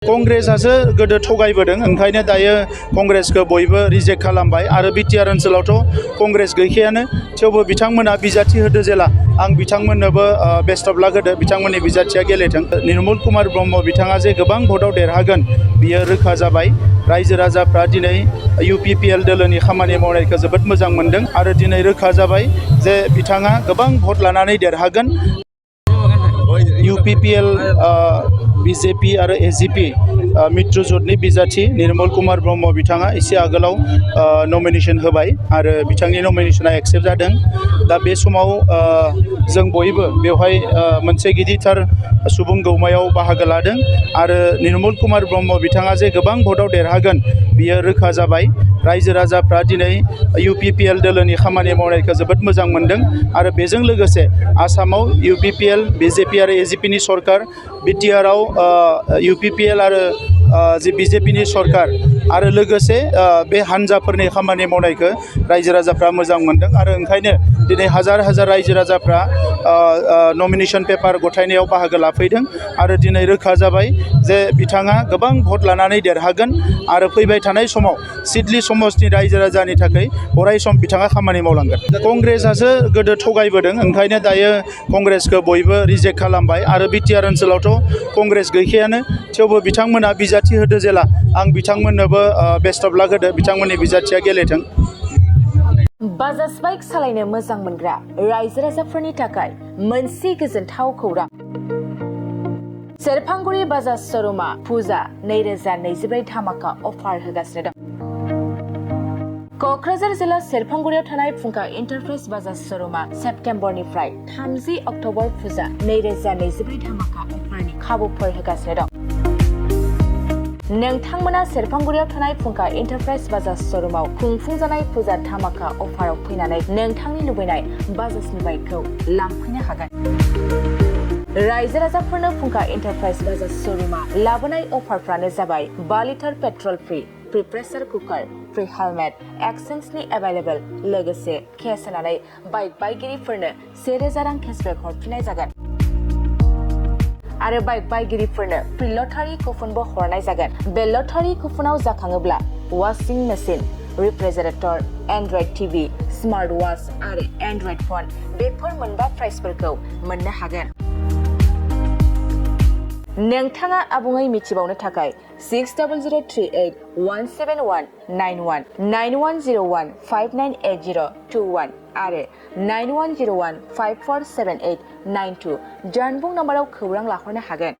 कंग्रेसआसो गोदो थगायबोदों ओंखायनो दायो कंग्रेसखौ बयबो रिजेक्ट खालामबाय आरो बिटिआर ओनसोलावथ' कंग्रेस गैखायानो थेवबो बिथांमोना बिजाथि होदो जेला आं बिथांमोननोबो बेस्ट अफ लाक होदो बिथांमोननि बिजाथिया गेलेथों। निर्मल कुमार ब्रह्म बिथाङा जे गोबां भटआव देरहागोन बियो रोखा जाबाय। रायजो राजाफ्रा दिनै UPPL दोलोनि खामानि मावनायखौ जोबोद मोजां मोनदों आरो दिनै रोखा जाबाय जे बिथाङा गोबां भट लानानै देरहागोन। UPPL BJP आरो AGP मित्रजोटनि बिजाथि निर्मल कुमार ब्रह्म बिथाङा एसे आगोलाव नमिनेशन होबाय आरो बिथांनि नमिनेशना एक्सेप्ट जादों। दा बे समाव जों बयबो बेवहाय मोनसे गिदिरथार सुबुं गौमायाव बाहागो लादों आरो निर्मल कुमार ब्रह्म बिथाङा जे गोबां भटआव देरहागोन बियो रोखा जाबाय। रायजो राजाफ्रा दिनै UPPL दोलोनि खामानि मावनायखौ जोबोद मोजां मोनदों आरो बेजों लोगोसे आसामाव UPPL BJP आरो AGP नि सरकार बिटिआरआव UPPL आरो जे BJP नि सरकार आरो लोगोसे बे हान्जाफोरनि खामानि मावनायखौ रायजो राजाफ्रा मोजां मोनदों आरो ओंखायनो दिनै हाजार हाजार रायजो राजाफ्रा नमिनेशन पेपार गथायनायाव बाहागो लाफैदों आरो दिनै रोखा जाबाय जे बिथाङा गोबां भट लानानै देरहागोन आरो फैबाय थानाय समाव सिडली समाजनि रायजो राजानि थाखाय अराय सम बिथाङा खामानि मावलांगोन। कंग्रेसआसो गोदो थगायबोदों ओंखायनो दायो कंग्रेसखौ बयबो रिजेक्ट खालामबाय आरो बिटिआर ओनसोलावथ' कंग्रेस गैखायानो थेवबो बिथांमोना बिजाथि होदो जेला आं बिथांमोननोबो बेस्ट अफ लाक होदो बिथांमोननि बिजाथिया गेलेथों। बाजाज बाइक सालायनो मोजां मोनग्रा रायजो राजाफोरनि थाखाय मोनसे गोजोनथाव खौरां। सेरफांगुरि बाजाज श'रुमा फुजा 2024 धामाका अफार होगासिनो दं। क'क्राझार जिल्ला सेरफांगुरियाव थानाय फुंखा एन्टारप्राइज बाजाज श'रुमा सेप्तेम्बरनिफ्राय 30 अक्ट'बर फुजा 2024 धामाका अफारनि खाबुफोर होगासिनो दं। नोंथांमोना सेरफांगुरियाव थानाय फुंखा एन्टारप्राइज बाजाज श'रुमाव खुंफुंजानाय फुजा धामाका अफाराव फैनानै नोंथांनि लुबैनाय बाजाजनि बाइकखौ लांफैनो हागोन। रायजो राजाफोरनो फुंखा एन्टारप्राइज बाजाज श'रुमा लाबोनाय अफारफ्रानो जाबाय 5 litre petrol free pressure cooker free helmet एक्सचेन्जनि एभेलेबल लोगोसे केस होनानै बाइक बायगिरिफोरनो 1000 रां केसबेक हरफिननाय जागोन आरो बाइक बायगिरिफोरनो फ्रि लटारि कुपनबो हरनाय जागोन। बे लटारि कुपनाव जाखाङोब्ला washing machine refrigerator android TV smart watch आरो एन्ड्रइड फन बेफोर मोनबा प्राइजफोरखौ मोननो हागोन। नोंथाङा आबुङै मिथिबावनो थाखाय 6003817191 9101598021 आरो 9101547892 जानबुं नम्बराव खौरां लाहरनो हागोन।